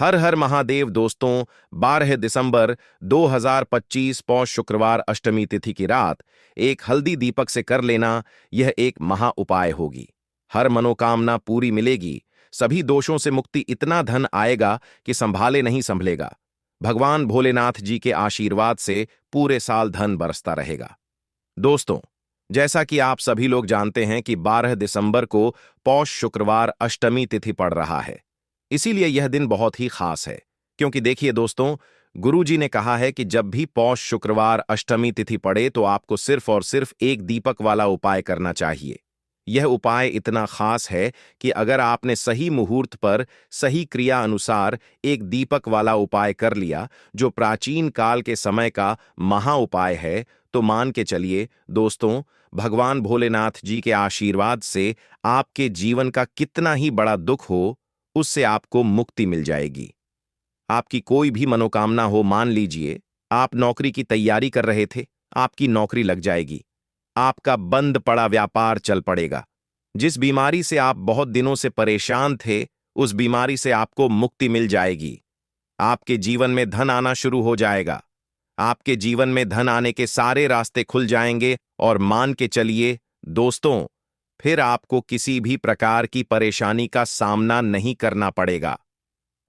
हर हर महादेव दोस्तों। 12 दिसंबर 2025 पौष शुक्रवार अष्टमी तिथि की रात एक हल्दी दीपक से कर लेना, यह एक महा उपाय होगी। हर मनोकामना पूरी मिलेगी, सभी दोषों से मुक्ति, इतना धन आएगा कि संभाले नहीं संभलेगा। भगवान भोलेनाथ जी के आशीर्वाद से पूरे साल धन बरसता रहेगा। दोस्तों, जैसा कि आप सभी लोग जानते हैं कि 12 दिसंबर को पौष शुक्रवार अष्टमी तिथि पड़ रहा है। इसीलिए यह दिन बहुत ही खास है, क्योंकि देखिए दोस्तों, गुरुजी ने कहा है कि जब भी पौष शुक्रवार अष्टमी तिथि पड़े तो आपको सिर्फ और सिर्फ एक दीपक वाला उपाय करना चाहिए। यह उपाय इतना खास है कि अगर आपने सही मुहूर्त पर सही क्रिया अनुसार एक दीपक वाला उपाय कर लिया, जो प्राचीन काल के समय का महा उपाय है, तो मान के चलिए दोस्तों, भगवान भोलेनाथ जी के आशीर्वाद से आपके जीवन का कितना ही बड़ा दुख हो, उससे आपको मुक्ति मिल जाएगी। आपकी कोई भी मनोकामना हो, मान लीजिए आप नौकरी की तैयारी कर रहे थे, आपकी नौकरी लग जाएगी। आपका बंद पड़ा व्यापार चल पड़ेगा। जिस बीमारी से आप बहुत दिनों से परेशान थे, उस बीमारी से आपको मुक्ति मिल जाएगी। आपके जीवन में धन आना शुरू हो जाएगा। आपके जीवन में धन आने के सारे रास्ते खुल जाएंगे और मान के चलिए दोस्तों, फिर आपको किसी भी प्रकार की परेशानी का सामना नहीं करना पड़ेगा।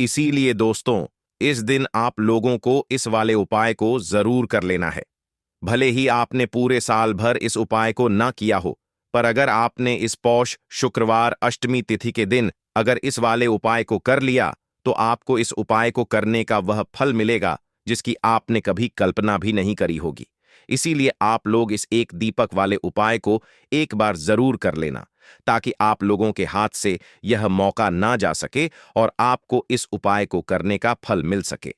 इसीलिए दोस्तों, इस दिन आप लोगों को इस वाले उपाय को जरूर कर लेना है। भले ही आपने पूरे साल भर इस उपाय को ना किया हो, पर अगर आपने इस पौष शुक्रवार अष्टमी तिथि के दिन अगर इस वाले उपाय को कर लिया, तो आपको इस उपाय को करने का वह फल मिलेगा जिसकी आपने कभी कल्पना भी नहीं करी होगी। इसीलिए आप लोग इस एक दीपक वाले उपाय को एक बार जरूर कर लेना, ताकि आप लोगों के हाथ से यह मौका ना जा सके और आपको इस उपाय को करने का फल मिल सके।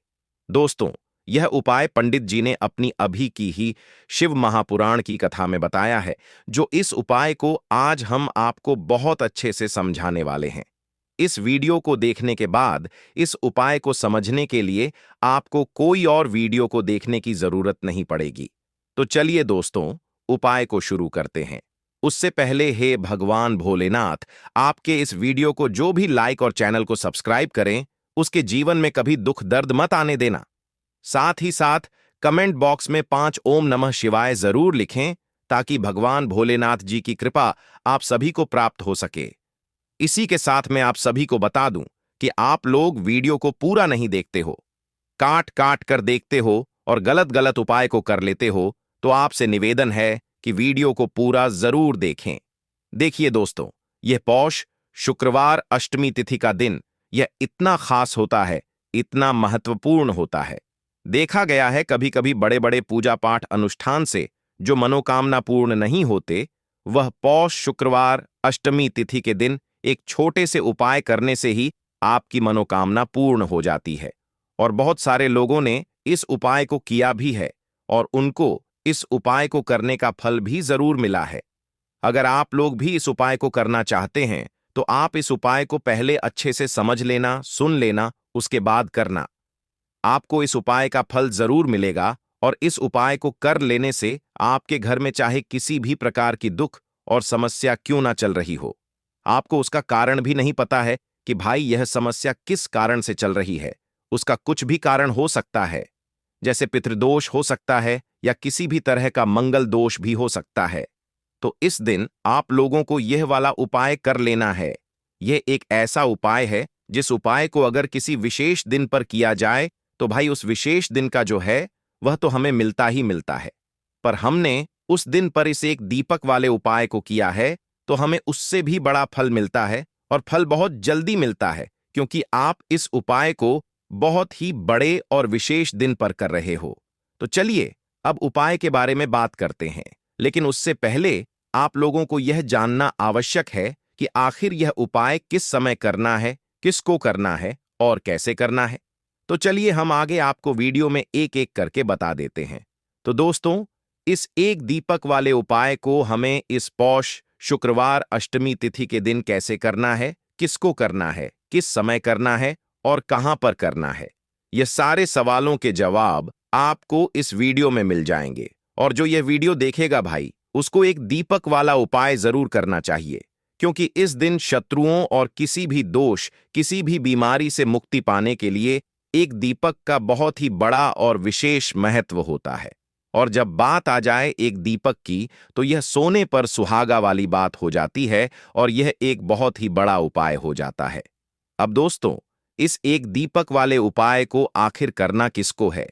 दोस्तों, यह उपाय पंडित जी ने अपनी अभी की ही शिव महापुराण की कथा में बताया है, जो इस उपाय को आज हम आपको बहुत अच्छे से समझाने वाले हैं। इस वीडियो को देखने के बाद इस उपाय को समझने के लिए आपको कोई और वीडियो को देखने की जरूरत नहीं पड़ेगी। तो चलिए दोस्तों, उपाय को शुरू करते हैं। उससे पहले हे भगवान भोलेनाथ, आपके इस वीडियो को जो भी लाइक और चैनल को सब्सक्राइब करें, उसके जीवन में कभी दुख दर्द मत आने देना। साथ ही साथ कमेंट बॉक्स में 5 ओम नमः शिवाय जरूर लिखें, ताकि भगवान भोलेनाथ जी की कृपा आप सभी को प्राप्त हो सके। इसी के साथ मैं आप सभी को बता दूं कि आप लोग वीडियो को पूरा नहीं देखते हो, काट काट कर देखते हो और गलत गलत उपाय को कर लेते हो, तो आपसे निवेदन है कि वीडियो को पूरा जरूर देखें। देखिए दोस्तों, यह पौष शुक्रवार अष्टमी तिथि का दिन यह इतना खास होता है, इतना महत्वपूर्ण होता है। देखा गया है कभी कभी बड़े बड़े पूजा पाठ अनुष्ठान से जो मनोकामना पूर्ण नहीं होते, वह पौष शुक्रवार अष्टमी तिथि के दिन एक छोटे से उपाय करने से ही आपकी मनोकामना पूर्ण हो जाती है। और बहुत सारे लोगों ने इस उपाय को किया भी है और उनको इस उपाय को करने का फल भी जरूर मिला है। अगर आप लोग भी इस उपाय को करना चाहते हैं, तो आप इस उपाय को पहले अच्छे से समझ लेना, सुन लेना, उसके बाद करना। आपको इस उपाय का फल जरूर मिलेगा और इस उपाय को कर लेने से आपके घर में चाहे किसी भी प्रकार की दुख और समस्या क्यों ना चल रही हो, आपको उसका कारण भी नहीं पता है कि भाई यह समस्या किस कारण से चल रही है। उसका कुछ भी कारण हो सकता है, जैसे पितृदोष हो सकता है या किसी भी तरह का मंगल दोष भी हो सकता है। तो इस दिन आप लोगों को यह वाला उपाय कर लेना है। यह एक ऐसा उपाय है जिस उपाय को अगर किसी विशेष दिन पर किया जाए, तो भाई उस विशेष दिन का जो है वह तो हमें मिलता ही मिलता है। पर हमने उस दिन पर इस एक दीपक वाले उपाय को किया है, तो हमें उससे भी बड़ा फल मिलता है और फल बहुत जल्दी मिलता है, क्योंकि आप इस उपाय को बहुत ही बड़े और विशेष दिन पर कर रहे हो। तो चलिए अब उपाय के बारे में बात करते हैं, लेकिन उससे पहले आप लोगों को यह जानना आवश्यक है कि आखिर यह उपाय किस समय करना है, किसको करना है और कैसे करना है। तो चलिए हम आगे आपको वीडियो में एक एक करके बता देते हैं। तो दोस्तों, इस एक दीपक वाले उपाय को हमें इस पौष शुक्रवार अष्टमी तिथि के दिन कैसे करना है, किसको करना है, किस समय करना है और कहां पर करना है, ये सारे सवालों के जवाब आपको इस वीडियो में मिल जाएंगे। और जो यह वीडियो देखेगा भाई, उसको एक दीपक वाला उपाय जरूर करना चाहिए, क्योंकि इस दिन शत्रुओं और किसी भी दोष, किसी भी बीमारी से मुक्ति पाने के लिए एक दीपक का बहुत ही बड़ा और विशेष महत्व होता है। और जब बात आ जाए एक दीपक की, तो यह सोने पर सुहागा वाली बात हो जाती है और यह एक बहुत ही बड़ा उपाय हो जाता है। अब दोस्तों, इस एक दीपक वाले उपाय को आखिर करना किसको है?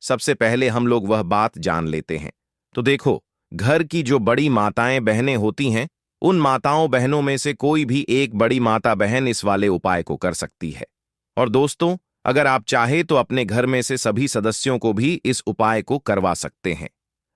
सबसे पहले हम लोग वह बात जान लेते हैं। तो देखो, घर की जो बड़ी माताएं बहनें होती हैं, उन माताओं बहनों में से कोई भी एक बड़ी माता बहन इस वाले उपाय को कर सकती है। और दोस्तों, अगर आप चाहे तो अपने घर में से सभी सदस्यों को भी इस उपाय को करवा सकते हैं।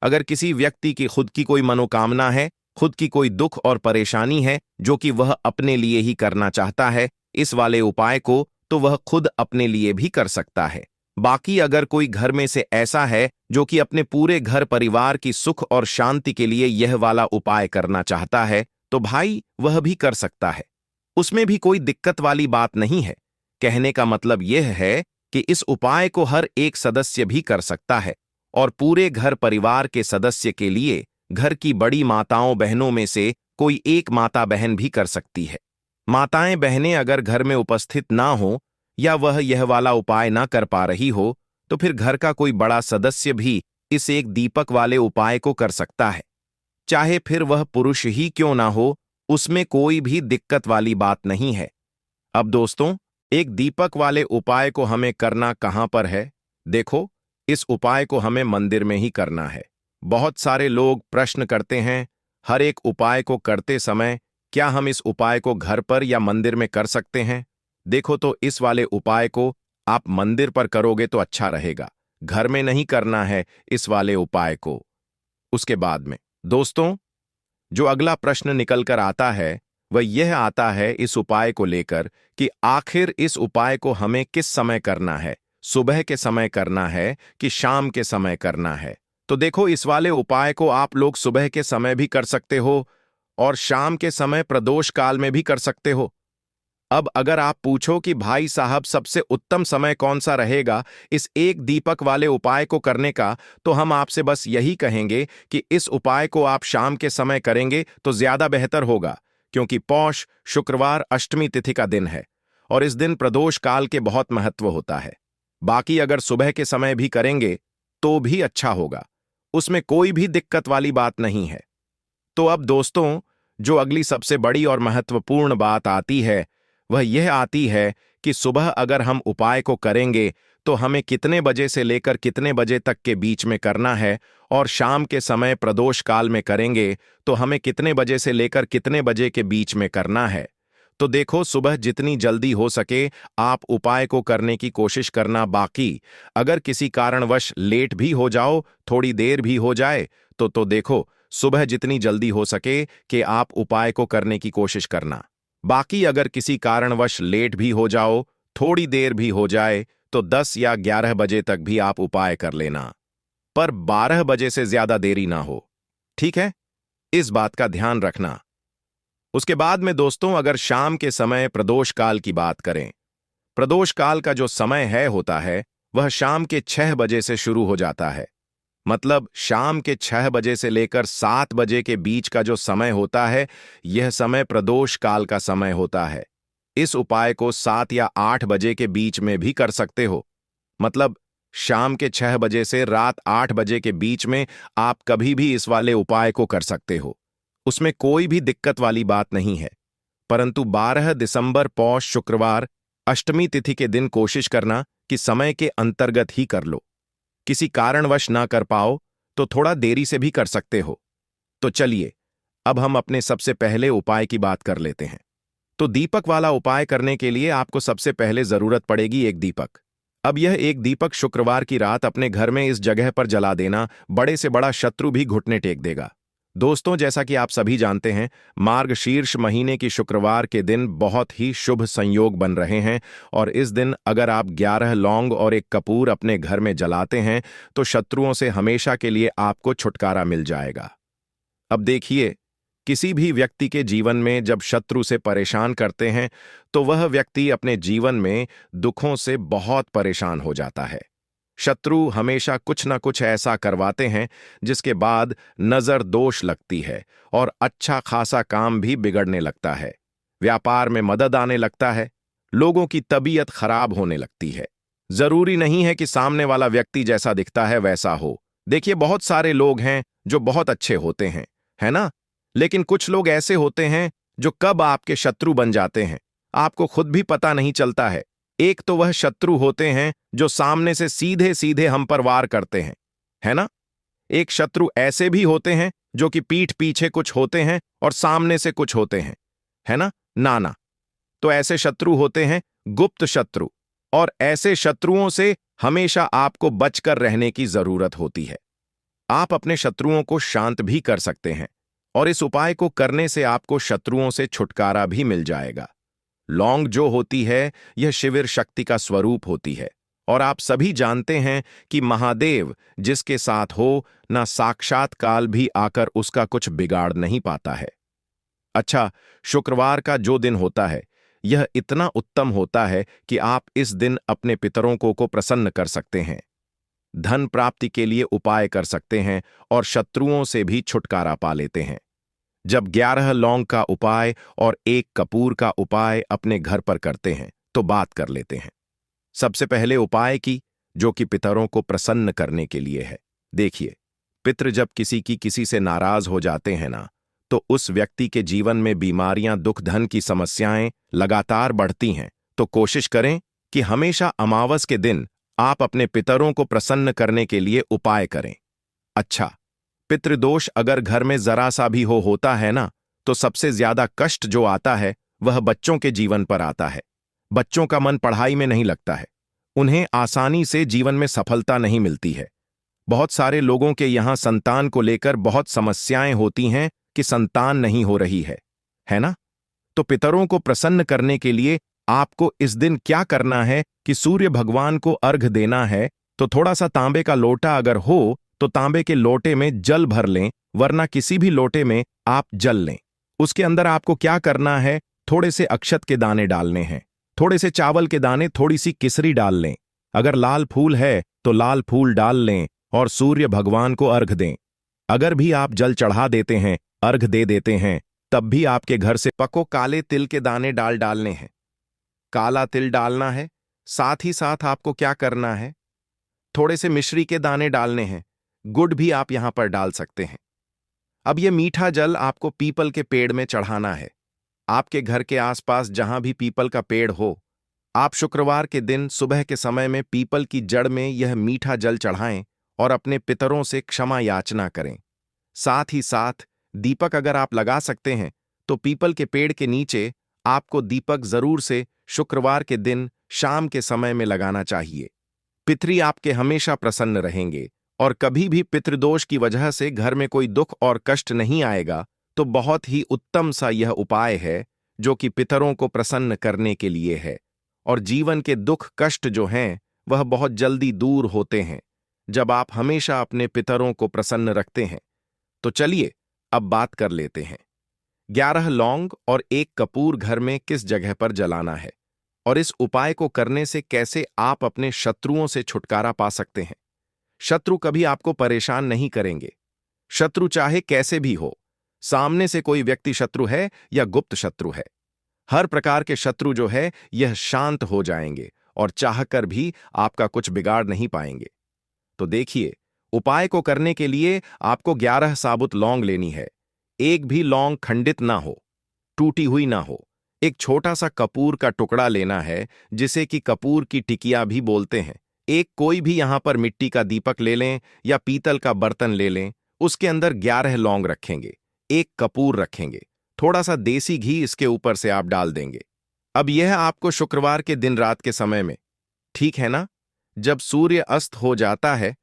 अगर किसी व्यक्ति की खुद की कोई मनोकामना है, खुद की कोई दुख और परेशानी है जो कि वह अपने लिए ही करना चाहता है इस वाले उपाय को, तो वह खुद अपने लिए भी कर सकता है। बाकी अगर कोई घर में से ऐसा है जो कि अपने पूरे घर परिवार की सुख और शांति के लिए यह वाला उपाय करना चाहता है, तो भाई वह भी कर सकता है। उसमें भी कोई दिक्कत वाली बात नहीं है। कहने का मतलब यह है कि इस उपाय को हर एक सदस्य भी कर सकता है और पूरे घर परिवार के सदस्य के लिए घर की बड़ी माताओं बहनों में से कोई एक माता बहन भी कर सकती है। माताएं बहनें अगर घर में उपस्थित ना हो या वह यह वाला उपाय ना कर पा रही हो, तो फिर घर का कोई बड़ा सदस्य भी इस एक दीपक वाले उपाय को कर सकता है। चाहे फिर वह पुरुष ही क्यों ना हो, उसमें कोई भी दिक्कत वाली बात नहीं है। अब दोस्तों, एक दीपक वाले उपाय को हमें करना कहां पर है? देखो, इस उपाय को हमें मंदिर में ही करना है। बहुत सारे लोग प्रश्न करते हैं, हर एक उपाय को करते समय क्या हम इस उपाय को घर पर या मंदिर में कर सकते हैं? देखो, तो इस वाले उपाय को आप मंदिर पर करोगे तो अच्छा रहेगा, घर में नहीं करना है इस वाले उपाय को। उसके बाद में दोस्तों, जो अगला प्रश्न निकल कर आता है वह यह आता है इस उपाय को लेकर कि आखिर इस उपाय को हमें किस समय करना है, सुबह के समय करना है कि शाम के समय करना है? तो देखो, इस वाले उपाय को आप लोग सुबह के समय भी कर सकते हो और शाम के समय प्रदोष काल में भी कर सकते हो। अब अगर आप पूछो कि भाई साहब सबसे उत्तम समय कौन सा रहेगा इस एक दीपक वाले उपाय को करने का, तो हम आपसे बस यही कहेंगे कि इस उपाय को आप शाम के समय करेंगे तो ज्यादा बेहतर होगा, क्योंकि पौष शुक्रवार अष्टमी तिथि का दिन है और इस दिन प्रदोष काल के बहुत महत्व होता है। बाकी अगर सुबह के समय भी करेंगे तो भी अच्छा होगा, उसमें कोई भी दिक्कत वाली बात नहीं है। तो अब दोस्तों, जो अगली सबसे बड़ी और महत्वपूर्ण बात आती है वह यह आती है कि सुबह अगर हम उपाय को करेंगे तो हमें कितने बजे से लेकर कितने बजे तक के बीच में करना है, और शाम के समय प्रदोष काल में करेंगे तो हमें कितने बजे से लेकर कितने बजे के बीच में करना है। तो देखो, सुबह जितनी जल्दी हो सके आप उपाय को करने की कोशिश करना। बाकी अगर किसी कारणवश लेट भी हो जाओ, थोड़ी देर भी हो जाए, तो देखो, सुबह जितनी जल्दी हो सके कि आप उपाय को करने की कोशिश करना। बाकी अगर किसी कारणवश लेट भी हो जाओ, थोड़ी देर भी हो जाए, तो 10 या 11 बजे तक भी आप उपाय कर लेना, पर 12 बजे से ज्यादा देरी ना हो। ठीक है, इस बात का ध्यान रखना। उसके बाद में दोस्तों, अगर शाम के समय प्रदोष काल की बात करें, प्रदोष काल का जो समय होता है वह शाम के 6 बजे से शुरू हो जाता है। मतलब शाम के 6 बजे से लेकर 7 बजे के बीच का जो समय होता है, यह समय प्रदोष काल का समय होता है। इस उपाय को 7 या 8 बजे के बीच में भी कर सकते हो। मतलब शाम के 6 बजे से रात 8 बजे के बीच में आप कभी भी इस वाले उपाय को कर सकते हो, उसमें कोई भी दिक्कत वाली बात नहीं है। परंतु 12 दिसंबर पौष शुक्रवार अष्टमी तिथि के दिन कोशिश करना कि समय के अंतर्गत ही कर लो। किसी कारणवश ना कर पाओ तो थोड़ा देरी से भी कर सकते हो। तो चलिए, अब हम अपने सबसे पहले उपाय की बात कर लेते हैं। तो दीपक वाला उपाय करने के लिए आपको सबसे पहले जरूरत पड़ेगी एक दीपक। अब यह एक दीपक शुक्रवार की रात अपने घर में इस जगह पर जला देना, बड़े से बड़ा शत्रु भी घुटने टेक देगा। दोस्तों, जैसा कि आप सभी जानते हैं, मार्गशीर्ष महीने की शुक्रवार के दिन बहुत ही शुभ संयोग बन रहे हैं और इस दिन अगर आप 11 लौंग और एक कपूर अपने घर में जलाते हैं तो शत्रुओं से हमेशा के लिए आपको छुटकारा मिल जाएगा। अब देखिए, किसी भी व्यक्ति के जीवन में जब शत्रु से परेशान करते हैं तो वह व्यक्ति अपने जीवन में दुखों से बहुत परेशान हो जाता है। शत्रु हमेशा कुछ न कुछ ऐसा करवाते हैं जिसके बाद नजर दोष लगती है और अच्छा खासा काम भी बिगड़ने लगता है। व्यापार में मदद आने लगता है, लोगों की तबीयत खराब होने लगती है। जरूरी नहीं है कि सामने वाला व्यक्ति जैसा दिखता है वैसा हो। देखिए, बहुत सारे लोग हैं जो बहुत अच्छे होते हैं, है ना? लेकिन कुछ लोग ऐसे होते हैं जो कब आपके शत्रु बन जाते हैं आपको खुद भी पता नहीं चलता है। एक तो वह शत्रु होते हैं जो सामने से सीधे सीधे हम पर वार करते हैं, है ना? एक शत्रु ऐसे भी होते हैं जो कि पीठ पीछे कुछ होते हैं और सामने से कुछ होते हैं, है ना? नाना। तो ऐसे शत्रु होते हैं गुप्त शत्रु, और ऐसे शत्रुओं से हमेशा आपको बचकर रहने की जरूरत होती है। आप अपने शत्रुओं को शांत भी कर सकते हैं, और इस उपाय को करने से आपको शत्रुओं से छुटकारा भी मिल जाएगा। लौंग जो होती है यह शिविर शक्ति का स्वरूप होती है, और आप सभी जानते हैं कि महादेव जिसके साथ हो ना साक्षात काल भी आकर उसका कुछ बिगाड़ नहीं पाता है। अच्छा, शुक्रवार का जो दिन होता है यह इतना उत्तम होता है कि आप इस दिन अपने पितरों को प्रसन्न कर सकते हैं, धन प्राप्ति के लिए उपाय कर सकते हैं और शत्रुओं से भी छुटकारा पा लेते हैं। जब 11 लौंग का उपाय और 1 कपूर का उपाय अपने घर पर करते हैं तो बात कर लेते हैं। सबसे पहले उपाय की, जो कि पितरों को प्रसन्न करने के लिए है। देखिए, पितृ जब किसी से नाराज हो जाते हैं ना, तो उस व्यक्ति के जीवन में बीमारियां, दुख, धन की समस्याएं लगातार बढ़ती हैं। तो कोशिश करें कि हमेशा अमावस के दिन आप अपने पितरों को प्रसन्न करने के लिए उपाय करें। अच्छा, पितृदोष अगर घर में जरा सा भी होता है ना, तो सबसे ज्यादा कष्ट जो आता है वह बच्चों के जीवन पर आता है। बच्चों का मन पढ़ाई में नहीं लगता है, उन्हें आसानी से जीवन में सफलता नहीं मिलती है। बहुत सारे लोगों के यहाँ संतान को लेकर बहुत समस्याएं होती हैं कि संतान नहीं हो रही है ना? तो पितरों को प्रसन्न करने के लिए आपको इस दिन क्या करना है कि सूर्य भगवान को अर्घ देना है। तो थोड़ा सा तांबे का लोटा अगर हो तो तांबे के लोटे में जल भर लें, वरना किसी भी लोटे में आप जल लें। उसके अंदर आपको क्या करना है, थोड़े से अक्षत के दाने डालने हैं, थोड़े से चावल के दाने, थोड़ी सी किसरी डाल लें। अगर लाल फूल है तो लाल फूल डाल लें और सूर्य भगवान को अर्घ दें। अगर भी आप जल चढ़ा देते हैं, अर्घ दे देते हैं, तब भी आपके घर से पको काले तिल के दाने डालने हैं। काला तिल डालना है। साथ ही साथ आपको क्या करना है, थोड़े से मिश्री के दाने डालने हैं। गुड़ भी आप यहां पर डाल सकते हैं। अब यह मीठा जल आपको पीपल के पेड़ में चढ़ाना है। आपके घर के आसपास जहां भी पीपल का पेड़ हो, आप शुक्रवार के दिन सुबह के समय में पीपल की जड़ में यह मीठा जल चढ़ाएं और अपने पितरों से क्षमा याचना करें। साथ ही साथ दीपक अगर आप लगा सकते हैं तो पीपल के पेड़ के नीचे आपको दीपक जरूर से शुक्रवार के दिन शाम के समय में लगाना चाहिए। पितरी आपके हमेशा प्रसन्न रहेंगे और कभी भी पितृदोष की वजह से घर में कोई दुख और कष्ट नहीं आएगा। तो बहुत ही उत्तम सा यह उपाय है जो कि पितरों को प्रसन्न करने के लिए है, और जीवन के दुख कष्ट जो हैं वह बहुत जल्दी दूर होते हैं जब आप हमेशा अपने पितरों को प्रसन्न रखते हैं। तो चलिए अब बात कर लेते हैं 11 लौंग और 1 कपूर घर में किस जगह पर जलाना है, और इस उपाय को करने से कैसे आप अपने शत्रुओं से छुटकारा पा सकते हैं। शत्रु कभी आपको परेशान नहीं करेंगे। शत्रु चाहे कैसे भी हो, सामने से कोई व्यक्ति शत्रु है या गुप्त शत्रु है, हर प्रकार के शत्रु जो है यह शांत हो जाएंगे और चाहकर भी आपका कुछ बिगाड़ नहीं पाएंगे। तो देखिए, उपाय को करने के लिए आपको 11 साबुत लौंग लेनी है। एक भी लौंग खंडित ना हो, टूटी हुई ना हो। एक छोटा सा कपूर का टुकड़ा लेना है, जिसे कि कपूर की टिकिया भी बोलते हैं। एक कोई भी यहां पर मिट्टी का दीपक ले लें या पीतल का बर्तन ले लें। उसके अंदर 11 लौंग रखेंगे, 1 कपूर रखेंगे, थोड़ा सा देसी घी इसके ऊपर से आप डाल देंगे। अब यह आपको शुक्रवार के दिन रात के समय में, ठीक है ना, जब सूर्य अस्त हो जाता है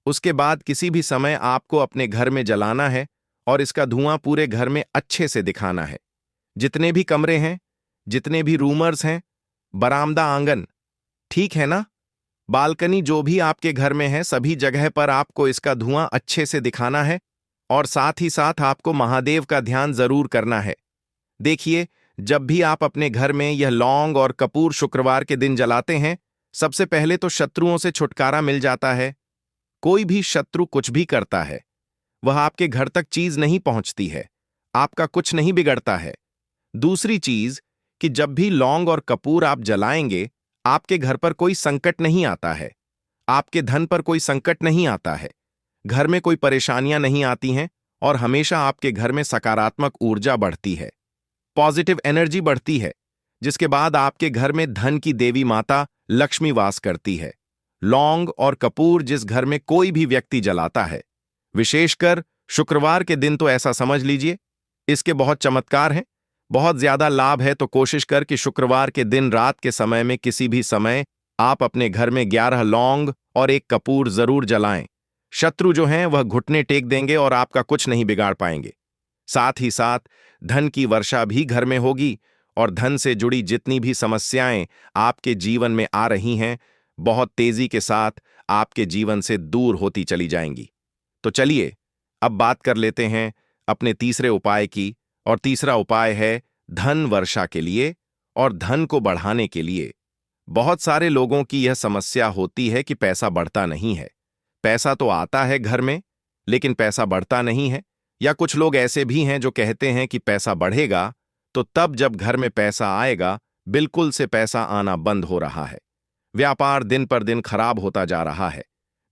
उसके बाद किसी भी समय आपको अपने घर में जलाना है और इसका धुआं पूरे घर में अच्छे से दिखाना है। जितने भी कमरे हैं, जितने भी रूमर्स हैं, बरामदा, आंगन, ठीक है ना, बालकनी, जो भी आपके घर में है, सभी जगह पर आपको इसका धुआं अच्छे से दिखाना है। और साथ ही साथ आपको महादेव का ध्यान जरूर करना है। देखिए, जब भी आप अपने घर में यह लौंग और कपूर शुक्रवार के दिन जलाते हैं, सबसे पहले तो शत्रुओं से छुटकारा मिल जाता है। कोई भी शत्रु कुछ भी करता है, वह आपके घर तक चीज नहीं पहुंचती है, आपका कुछ नहीं बिगड़ता है। दूसरी चीज कि जब भी लौंग और कपूर आप जलाएंगे, आपके घर पर कोई संकट नहीं आता है, आपके धन पर कोई संकट नहीं आता है, घर में कोई परेशानियां नहीं आती हैं और हमेशा आपके घर में सकारात्मक ऊर्जा बढ़ती है, पॉजिटिव एनर्जी बढ़ती है, जिसके बाद आपके घर में धन की देवी माता लक्ष्मी वास करती है। लौंग और कपूर जिस घर में कोई भी व्यक्ति जलाता है, विशेषकर शुक्रवार के दिन, तो ऐसा समझ लीजिए इसके बहुत चमत्कार हैं, बहुत ज्यादा लाभ है। तो कोशिश कर कि शुक्रवार के दिन रात के समय में किसी भी समय आप अपने घर में 11 लौंग और एक कपूर जरूर जलाएं। शत्रु जो हैं वह घुटने टेक देंगे और आपका कुछ नहीं बिगाड़ पाएंगे। साथ ही साथ धन की वर्षा भी घर में होगी और धन से जुड़ी जितनी भी समस्याएं आपके जीवन में आ रही हैं, बहुत तेजी के साथ आपके जीवन से दूर होती चली जाएंगी। तो चलिए अब बात कर लेते हैं अपने तीसरे उपाय की, और तीसरा उपाय है धन वर्षा के लिए और धन को बढ़ाने के लिए। बहुत सारे लोगों की यह समस्या होती है कि पैसा बढ़ता नहीं है। पैसा तो आता है घर में, लेकिन पैसा बढ़ता नहीं है। या कुछ लोग ऐसे भी हैं जो कहते हैं कि पैसा बढ़ेगा तो तब जब घर में पैसा आएगा, बिल्कुल से पैसा आना बंद हो रहा है। व्यापार दिन पर दिन खराब होता जा रहा है।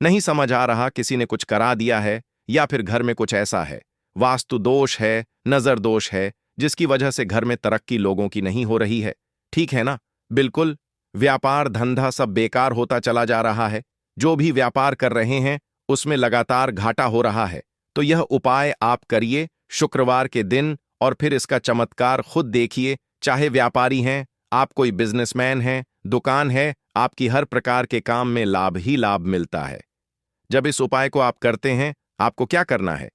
नहीं समझ आ रहा, किसी ने कुछ करा दिया है या फिर घर में कुछ ऐसा है, वास्तु दोष है, नजर दोष है, जिसकी वजह से घर में तरक्की लोगों की नहीं हो रही है। ठीक है ना? बिल्कुल। व्यापार धंधा सब बेकार होता चला जा रहा है। जो भी व्यापार कर रहे हैं उसमें लगातार घाटा हो रहा है। तो यह उपाय आप करिए शुक्रवार के दिन और फिर इसका चमत्कार खुद देखिए। चाहे व्यापारी हैं, आप कोई बिजनेसमैन हैं, दुकान है, आपकी हर प्रकार के काम में लाभ ही लाभ मिलता है। जब इस उपाय को आप करते हैं, आपको क्या करना है?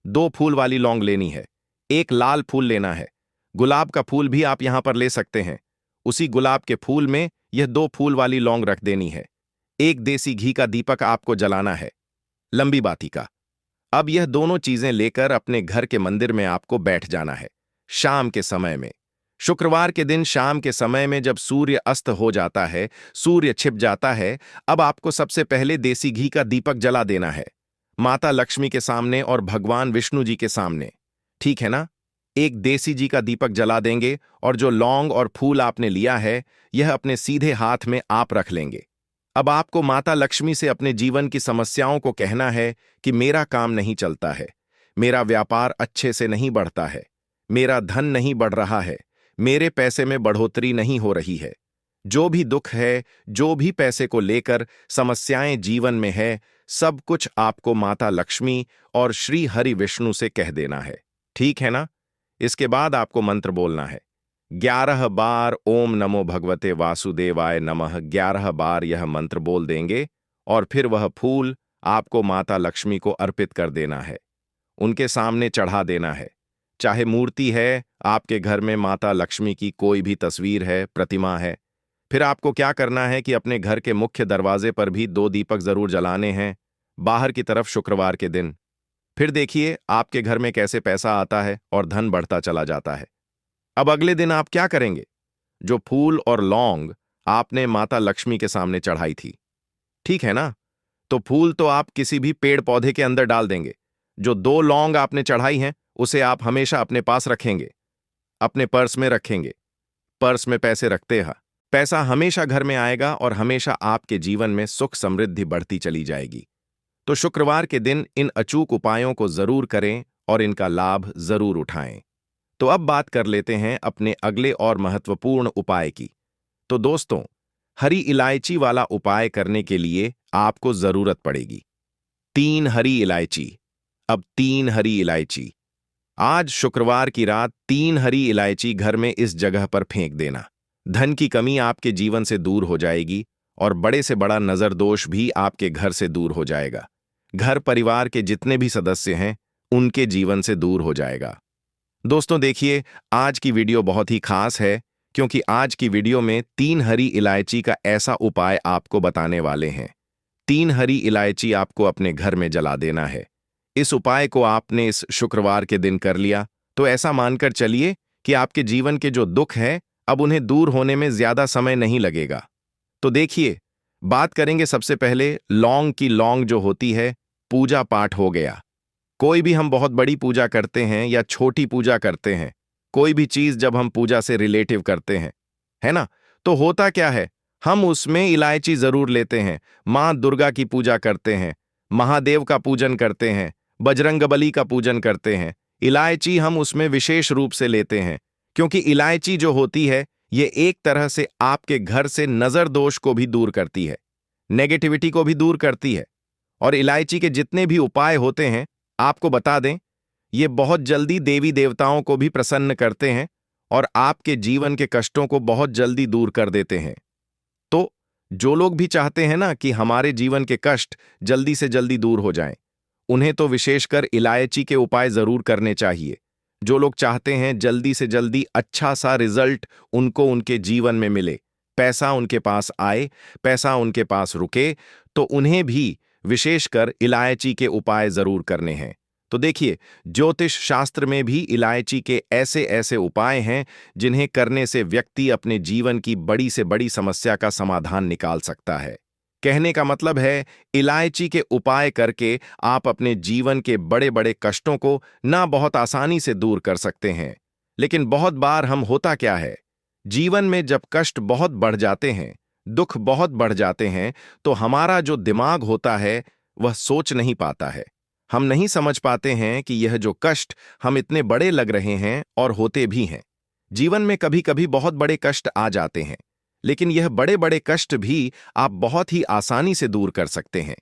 2 फूल वाली लौंग लेनी है, एक लाल फूल लेना है, गुलाब का फूल भी आप यहां पर ले सकते हैं। उसी गुलाब के फूल में यह 2 फूल वाली लौंग रख देनी है। एक देसी घी का दीपक आपको जलाना है, लंबी बाती का। अब यह दोनों चीजें लेकर अपने घर के मंदिर में आपको बैठ जाना है शाम के समय में। शुक्रवार के दिन शाम के समय में जब सूर्य अस्त हो जाता है, सूर्य छिप जाता है, अब आपको सबसे पहले देसी घी का दीपक जला देना है, माता लक्ष्मी के सामने और भगवान विष्णु जी के सामने। ठीक है ना? एक देसी जी का दीपक जला देंगे और जो लौंग और फूल आपने लिया है, यह अपने सीधे हाथ में आप रख लेंगे। अब आपको माता लक्ष्मी से अपने जीवन की समस्याओं को कहना है कि मेरा काम नहीं चलता है, मेरा व्यापार अच्छे से नहीं बढ़ता है, मेरा धन नहीं बढ़ रहा है, मेरे पैसे में बढ़ोतरी नहीं हो रही है। जो भी दुख है, जो भी पैसे को लेकर समस्याएं जीवन में है, सब कुछ आपको माता लक्ष्मी और श्री हरि विष्णु से कह देना है। ठीक है ना? इसके बाद आपको मंत्र बोलना है 11 बार ओम नमो भगवते वासुदेवाय नमः। 11 बार यह मंत्र बोल देंगे और फिर वह फूल आपको माता लक्ष्मी को अर्पित कर देना है, उनके सामने चढ़ा देना है। चाहे मूर्ति है आपके घर में, माता लक्ष्मी की कोई भी तस्वीर है, प्रतिमा है, फिर आपको क्या करना है कि अपने घर के मुख्य दरवाजे पर भी 2 दीपक जरूर जलाने हैं, बाहर की तरफ शुक्रवार के दिन। फिर देखिए आपके घर में कैसे पैसा आता है और धन बढ़ता चला जाता है। अब अगले दिन आप क्या करेंगे? जो फूल और लौंग आपने माता लक्ष्मी के सामने चढ़ाई थी, ठीक है ना, तो फूल तो आप किसी भी पेड़ पौधे के अंदर डाल देंगे। जो 2 लौंग आपने चढ़ाई हैं उसे आप हमेशा अपने पास रखेंगे, अपने पर्स में रखेंगे। पर्स में पैसे रखते हैं, पैसा हमेशा घर में आएगा और हमेशा आपके जीवन में सुख समृद्धि बढ़ती चली जाएगी। तो शुक्रवार के दिन इन अचूक उपायों को जरूर करें और इनका लाभ जरूर उठाएं। तो अब बात कर लेते हैं अपने अगले और महत्वपूर्ण उपाय की। तो दोस्तों, हरी इलायची वाला उपाय करने के लिए आपको जरूरत पड़ेगी 3 हरी इलायची। अब 3 हरी इलायची, आज शुक्रवार की रात 3 हरी इलायची घर में इस जगह पर फेंक देना। धन की कमी आपके जीवन से दूर हो जाएगी और बड़े से बड़ा नजर दोष भी आपके घर से दूर हो जाएगा। घर परिवार के जितने भी सदस्य हैं उनके जीवन से दूर हो जाएगा। दोस्तों देखिए, आज की वीडियो बहुत ही खास है क्योंकि आज की वीडियो में 3 हरी इलायची का ऐसा उपाय आपको बताने वाले हैं। 3 हरी इलायची आपको अपने घर में जला देना है। इस उपाय को आपने इस शुक्रवार के दिन कर लिया तो ऐसा मानकर चलिए कि आपके जीवन के जो दुख है अब उन्हें दूर होने में ज्यादा समय नहीं लगेगा। तो देखिए, बात करेंगे सबसे पहले लौंग की। लौंग जो होती है, पूजा पाठ हो गया। कोई भी हम बहुत बड़ी पूजा करते हैं या छोटी पूजा करते हैं, कोई भी चीज जब हम पूजा से रिलेटिव करते हैं, है ना, तो होता क्या है, हम उसमें इलायची जरूर लेते हैं। मां दुर्गा की पूजा करते हैं, महादेव का पूजन करते हैं, बजरंगबली का पूजन करते हैं, इलायची हम उसमें विशेष रूप से लेते हैं, क्योंकि इलायची जो होती है, ये एक तरह से आपके घर से नजर दोष को भी दूर करती है, नेगेटिविटी को भी दूर करती है। और इलायची के जितने भी उपाय होते हैं, आपको बता दें, ये बहुत जल्दी देवी देवताओं को भी प्रसन्न करते हैं और आपके जीवन के कष्टों को बहुत जल्दी दूर कर देते हैं। तो जो लोग भी चाहते हैं ना कि हमारे जीवन के कष्ट जल्दी से जल्दी दूर हो जाएं, उन्हें तो विशेषकर इलायची के उपाय जरूर करने चाहिए। जो लोग चाहते हैं जल्दी से जल्दी अच्छा सा रिजल्ट उनको उनके जीवन में मिले, पैसा उनके पास आए, पैसा उनके पास रुके, तो उन्हें भी विशेषकर इलायची के उपाय जरूर करने हैं। तो देखिए, ज्योतिष शास्त्र में भी इलायची के ऐसे ऐसे उपाय हैं जिन्हें करने से व्यक्ति अपने जीवन की बड़ी से बड़ी समस्या का समाधान निकाल सकता है। कहने का मतलब है, इलायची के उपाय करके आप अपने जीवन के बड़े बड़े कष्टों को ना बहुत आसानी से दूर कर सकते हैं। लेकिन बहुत बार हम होता क्या है, जीवन में जब कष्ट बहुत बढ़ जाते हैं, दुख बहुत बढ़ जाते हैं, तो हमारा जो दिमाग होता है वह सोच नहीं पाता है। हम नहीं समझ पाते हैं कि यह जो कष्ट हम इतने बड़े लग रहे हैं और होते भी हैं। जीवन में कभी कभी बहुत बड़े कष्ट आ जाते हैं, लेकिन यह बड़े बड़े कष्ट भी आप बहुत ही आसानी से दूर कर सकते हैं।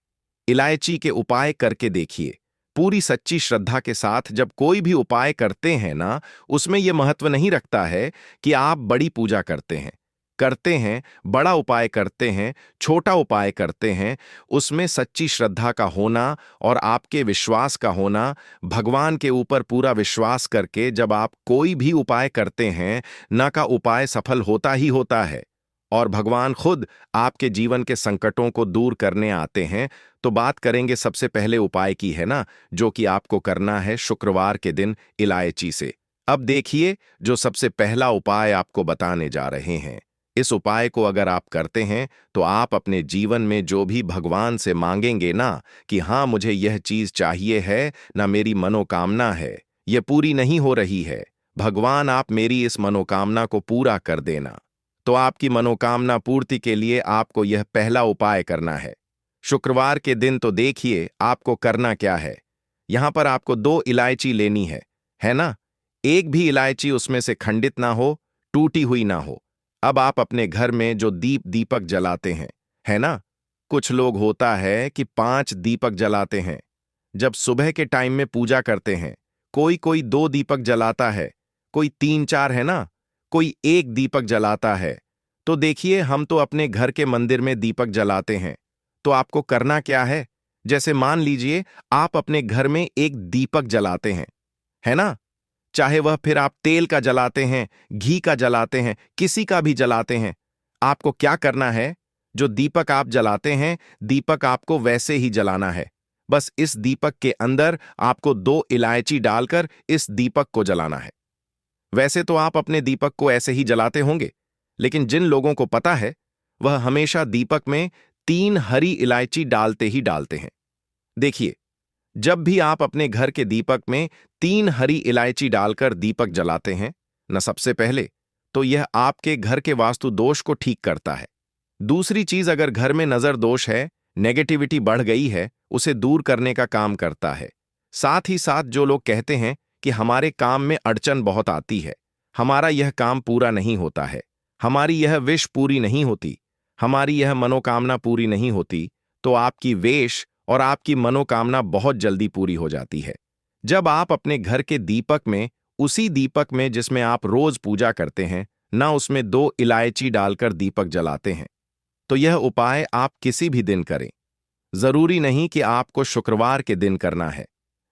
इलायची के उपाय करके देखिए। पूरी सच्ची श्रद्धा के साथ जब कोई भी उपाय करते हैं ना, उसमें यह महत्व नहीं रखता है कि आप बड़ी पूजा करते हैं, बड़ा उपाय करते हैं, छोटा उपाय करते हैं, उसमें सच्ची श्रद्धा का होना और आपके विश्वास का होना, भगवान के ऊपर पूरा विश्वास करके जब आप कोई भी उपाय करते हैं, ना का उपाय सफल होता ही होता है और भगवान खुद आपके जीवन के संकटों को दूर करने आते हैं। तो बात करेंगे सबसे पहले उपाय की, है ना, जो कि आपको करना है शुक्रवार के दिन इलायची से। अब देखिए, जो सबसे पहला उपाय आपको बताने जा रहे हैं, इस उपाय को अगर आप करते हैं तो आप अपने जीवन में जो भी भगवान से मांगेंगे ना कि हाँ मुझे यह चीज चाहिए है, ना मेरी मनोकामना है, ये पूरी नहीं हो रही है, भगवान आप मेरी इस मनोकामना को पूरा कर देना। तो आपकी मनोकामना पूर्ति के लिए आपको यह पहला उपाय करना है। शुक्रवार के दिन तो देखिए आपको करना क्या है। यहां पर आपको 2 इलायची लेनी है ना। एक भी इलायची उसमें से खंडित ना हो, टूटी हुई ना हो। अब आप अपने घर में जो दीपक जलाते हैं, है ना, कुछ लोग होता है कि 5 दीपक जलाते हैं। जब सुबह के टाइम में पूजा करते हैं, कोई कोई 2 दीपक जलाता है, कोई 3-4, है ना, कोई 1 दीपक जलाता है। तो देखिए, हम तो अपने घर के मंदिर में दीपक जलाते हैं। तो आपको करना क्या है, जैसे मान लीजिए आप अपने घर में एक दीपक जलाते हैं, है ना, चाहे वह फिर आप तेल का जलाते हैं, घी का जलाते हैं, किसी का भी जलाते हैं, आपको क्या करना है, जो दीपक आप जलाते हैं, दीपक आपको वैसे ही जलाना है। बस इस दीपक के अंदर आपको 2 इलायची डालकर इस दीपक को जलाना है। वैसे तो आप अपने दीपक को ऐसे ही जलाते होंगे, लेकिन जिन लोगों को पता है, वह हमेशा दीपक में 3 हरी इलायची डालते ही डालते हैं। देखिए, जब भी आप अपने घर के दीपक में 3 हरी इलायची डालकर दीपक जलाते हैं न, सबसे पहले तो यह आपके घर के वास्तु दोष को ठीक करता है। दूसरी चीज, अगर घर में नजर दोष है, नेगेटिविटी बढ़ गई है, उसे दूर करने का काम करता है। साथ ही साथ जो लोग कहते हैं कि हमारे काम में अड़चन बहुत आती है, हमारा यह काम पूरा नहीं होता है, हमारी यह विश पूरी नहीं होती, हमारी यह मनोकामना पूरी नहीं होती, तो आपकी वेश और आपकी मनोकामना बहुत जल्दी पूरी हो जाती है। जब आप अपने घर के दीपक में, उसी दीपक में जिसमें आप रोज पूजा करते हैं ना, उसमें 2 इलायची डालकर दीपक जलाते हैं, तो यह उपाय आप किसी भी दिन करें। जरूरी नहीं कि आपको शुक्रवार के दिन करना है।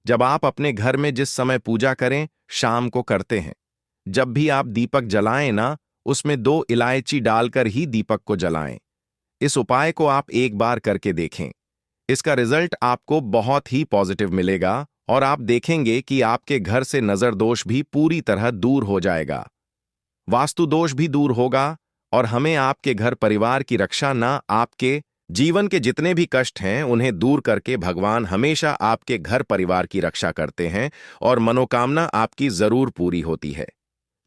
जब आप अपने घर में जिस समय पूजा करें, शाम को करते हैं, जब भी आप दीपक जलाएं ना, उसमें 2 इलायची डालकर ही दीपक को जलाएं। इस उपाय को आप एक बार करके देखें। इसका रिजल्ट आपको बहुत ही पॉजिटिव मिलेगा और आप देखेंगे कि आपके घर से नजर दोष भी पूरी तरह दूर हो जाएगा, वास्तु दोष भी दूर होगा और हमें आपके घर परिवार की रक्षा ना आपके जीवन के जितने भी कष्ट हैं उन्हें दूर करके भगवान हमेशा आपके घर परिवार की रक्षा करते हैं और मनोकामना आपकी जरूर पूरी होती है।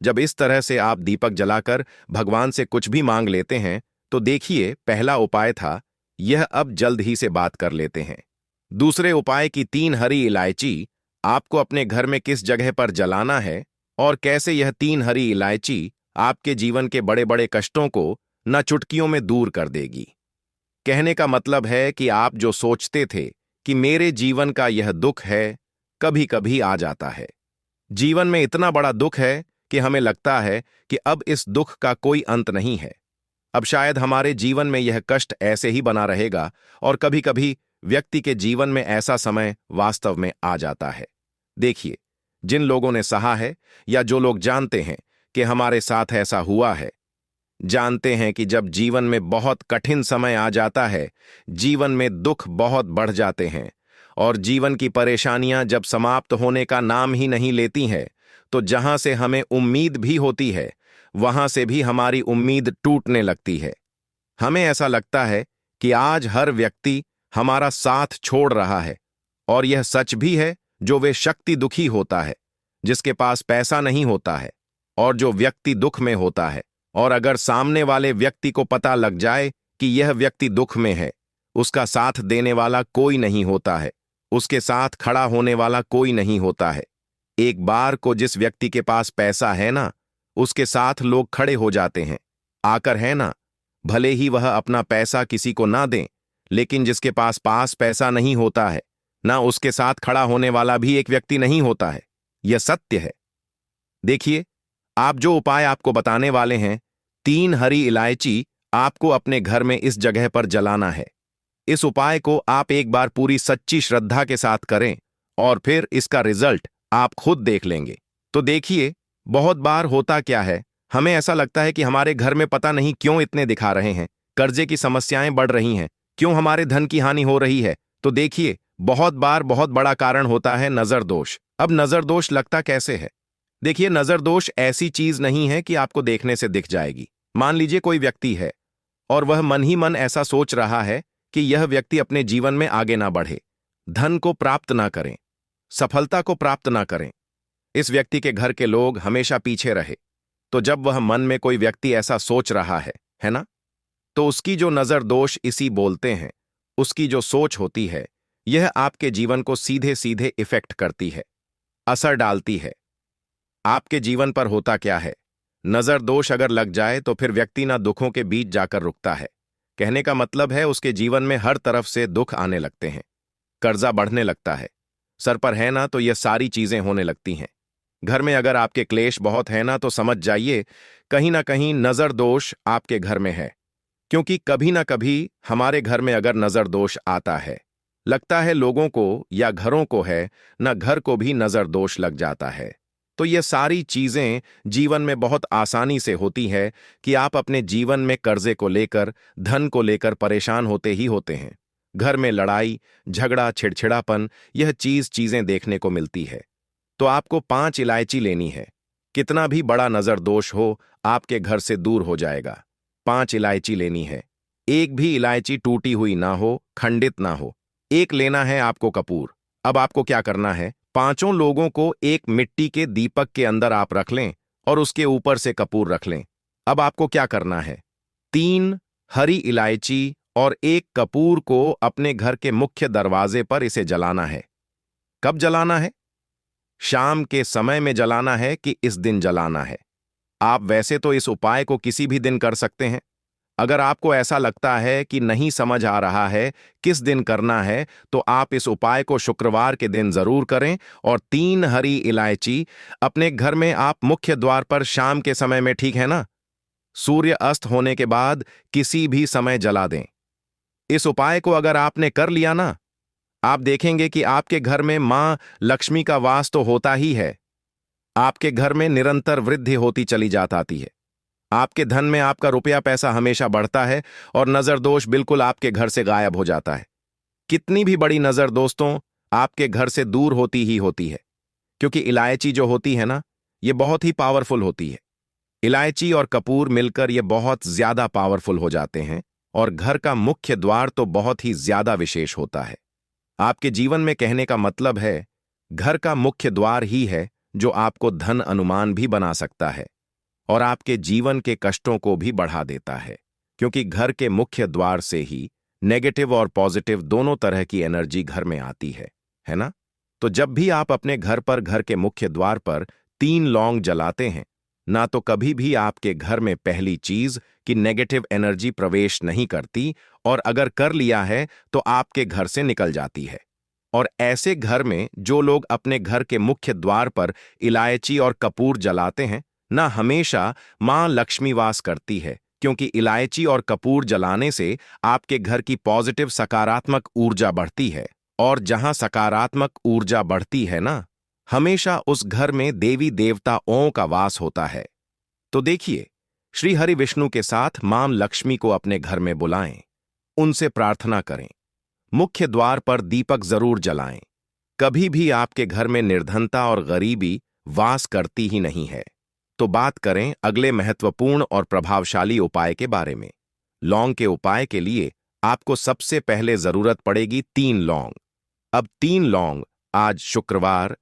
जब इस तरह से आप दीपक जलाकर भगवान से कुछ भी मांग लेते हैं तो देखिए, पहला उपाय था यह, अब जल्द ही से बात कर लेते हैं। दूसरे उपाय की 3 हरी इलायची आपको अपने घर में किस जगह पर जलाना है और कैसे यह 3 हरी इलायची आपके जीवन के बड़े बड़े कष्टों को न चुटकियों में दूर कर देगी। कहने का मतलब है कि आप जो सोचते थे कि मेरे जीवन का यह दुख है, कभी कभी आ जाता है। जीवन में इतना बड़ा दुख है कि हमें लगता है कि अब इस दुख का कोई अंत नहीं है। अब शायद हमारे जीवन में यह कष्ट ऐसे ही बना रहेगा और कभी कभी व्यक्ति के जीवन में ऐसा समय वास्तव में आ जाता है। देखिए, जिन लोगों ने सहा है या जो लोग जानते हैं कि हमारे साथ ऐसा हुआ है, जानते हैं कि जब जीवन में बहुत कठिन समय आ जाता है, जीवन में दुख बहुत बढ़ जाते हैं और जीवन की परेशानियां जब समाप्त होने का नाम ही नहीं लेती हैं, तो जहां से हमें उम्मीद भी होती है वहां से भी हमारी उम्मीद टूटने लगती है। हमें ऐसा लगता है कि आज हर व्यक्ति हमारा साथ छोड़ रहा है, और यह सच भी है। जो वे शक्ति दुखी होता है, जिसके पास पैसा नहीं होता है, और जो व्यक्ति दुख में होता है, और अगर सामने वाले व्यक्ति को पता लग जाए कि यह व्यक्ति दुख में है, उसका साथ देने वाला कोई नहीं होता है, उसके साथ खड़ा होने वाला कोई नहीं होता है। एक बार को जिस व्यक्ति के पास पैसा है ना, उसके साथ लोग खड़े हो जाते हैं आकर, है ना। भले ही वह अपना पैसा किसी को ना दें, लेकिन जिसके पास पैसा नहीं होता है ना, उसके साथ खड़ा होने वाला भी एक व्यक्ति नहीं होता है। यह सत्य है। देखिए, आप जो उपाय आपको बताने वाले हैं, 3 हरी इलायची आपको अपने घर में इस जगह पर जलाना है। इस उपाय को आप एक बार पूरी सच्ची श्रद्धा के साथ करें और फिर इसका रिजल्ट आप खुद देख लेंगे। तो देखिए, बहुत बार होता क्या है, हमें ऐसा लगता है कि हमारे घर में पता नहीं क्यों इतने दिखा रहे हैं, कर्जे की समस्याएं बढ़ रही हैं, क्यों हमारे धन की हानि हो रही है। तो देखिए, बहुत बार बहुत बड़ा कारण होता है नजर दोष। अब नजर दोष लगता कैसे है? देखिए, नजर दोष ऐसी चीज नहीं है कि आपको देखने से दिख जाएगी। मान लीजिए कोई व्यक्ति है और वह मन ही मन ऐसा सोच रहा है कि यह व्यक्ति अपने जीवन में आगे ना बढ़े, धन को प्राप्त ना करें, सफलता को प्राप्त ना करें, इस व्यक्ति के घर के लोग हमेशा पीछे रहे। तो जब वह मन में कोई व्यक्ति ऐसा सोच रहा है ना, तो उसकी जो नजर दोष इसी बोलते हैं, उसकी जो सोच होती है, यह आपके जीवन को सीधे सीधे इफेक्ट करती है, असर डालती है। आपके जीवन पर होता क्या है, नजर दोष अगर लग जाए तो फिर व्यक्ति ना दुखों के बीच जाकर रुकता है। कहने का मतलब है उसके जीवन में हर तरफ से दुख आने लगते हैं, कर्जा बढ़ने लगता है, सर पर है ना तो यह सारी चीजें होने लगती हैं। घर में अगर आपके क्लेश बहुत है ना, तो समझ जाइए कहीं ना कहीं नजर दोष आपके घर में है। क्योंकि कभी ना कभी हमारे घर में अगर नजर दोष आता है, लगता है लोगों को या घरों को है ना, घर को भी नजर दोष लग जाता है। तो ये सारी चीजें जीवन में बहुत आसानी से होती है कि आप अपने जीवन में कर्जे को लेकर, धन को लेकर परेशान होते ही होते हैं। घर में लड़ाई झगड़ा छिड़छिड़ापन, यह चीजें देखने को मिलती है। तो आपको 5 इलायची लेनी है। कितना भी बड़ा नजर दोष हो, आपके घर से दूर हो जाएगा। 5 इलायची लेनी है। एक भी इलायची टूटी हुई ना हो, खंडित ना हो। एक लेना है आपको कपूर। अब आपको क्या करना है, 5 लोगों को एक मिट्टी के दीपक के अंदर आप रख लें और उसके ऊपर से कपूर रख लें। अब आपको क्या करना है, 3 हरी इलायची और 1 कपूर को अपने घर के मुख्य दरवाजे पर इसे जलाना है। कब जलाना है? शाम के समय में जलाना है कि इस दिन जलाना है? आप वैसे तो इस उपाय को किसी भी दिन कर सकते हैं। अगर आपको ऐसा लगता है कि नहीं समझ आ रहा है किस दिन करना है, तो आप इस उपाय को शुक्रवार के दिन जरूर करें और 3 हरी इलायची अपने घर में आप मुख्य द्वार पर शाम के समय में, ठीक है ना, सूर्य अस्त होने के बाद किसी भी समय जला दें। इस उपाय को अगर आपने कर लिया ना, आप देखेंगे कि आपके घर में मां लक्ष्मी का वास तो होता ही है, आपके घर में निरंतर वृद्धि होती चली जाती है। आपके धन में आपका रुपया पैसा हमेशा बढ़ता है और नजर दोष बिल्कुल आपके घर से गायब हो जाता है। कितनी भी बड़ी नजर दोस्तों आपके घर से दूर होती ही होती है, क्योंकि इलायची जो होती है ना, ये बहुत ही पावरफुल होती है। इलायची और कपूर मिलकर ये बहुत ज्यादा पावरफुल हो जाते हैं और घर का मुख्य द्वार तो बहुत ही ज्यादा विशेष होता है। आपके जीवन में कहने का मतलब है, घर का मुख्य द्वार ही है जो आपको धन अनुमान भी बना सकता है और आपके जीवन के कष्टों को भी बढ़ा देता है, क्योंकि घर के मुख्य द्वार से ही नेगेटिव और पॉजिटिव दोनों तरह की एनर्जी घर में आती है ना? तो जब भी आप अपने घर पर घर के मुख्य द्वार पर 3 लौंग जलाते हैं, ना तो कभी भी आपके घर में पहली चीज कि नेगेटिव एनर्जी प्रवेश नहीं करती, और अगर कर लिया है तो आपके घर से निकल जाती है। और ऐसे घर में जो लोग अपने घर के मुख्य द्वार पर इलायची और कपूर जलाते हैं ना, हमेशा मां लक्ष्मी वास करती है, क्योंकि इलायची और कपूर जलाने से आपके घर की पॉजिटिव सकारात्मक ऊर्जा बढ़ती है, और जहां सकारात्मक ऊर्जा बढ़ती है ना, हमेशा उस घर में देवी देवताओं का वास होता है। तो देखिए, श्री हरि विष्णु के साथ मां लक्ष्मी को अपने घर में बुलाएं, उनसे प्रार्थना करें, मुख्य द्वार पर दीपक जरूर जलाएं। कभी भी आपके घर में निर्धनता और गरीबी वास करती ही नहीं है। तो बात करें अगले महत्वपूर्ण और प्रभावशाली उपाय के बारे में। लौंग के उपाय के लिए आपको सबसे पहले जरूरत पड़ेगी 3 लौंग। अब 3 लौंग आज शुक्रवार,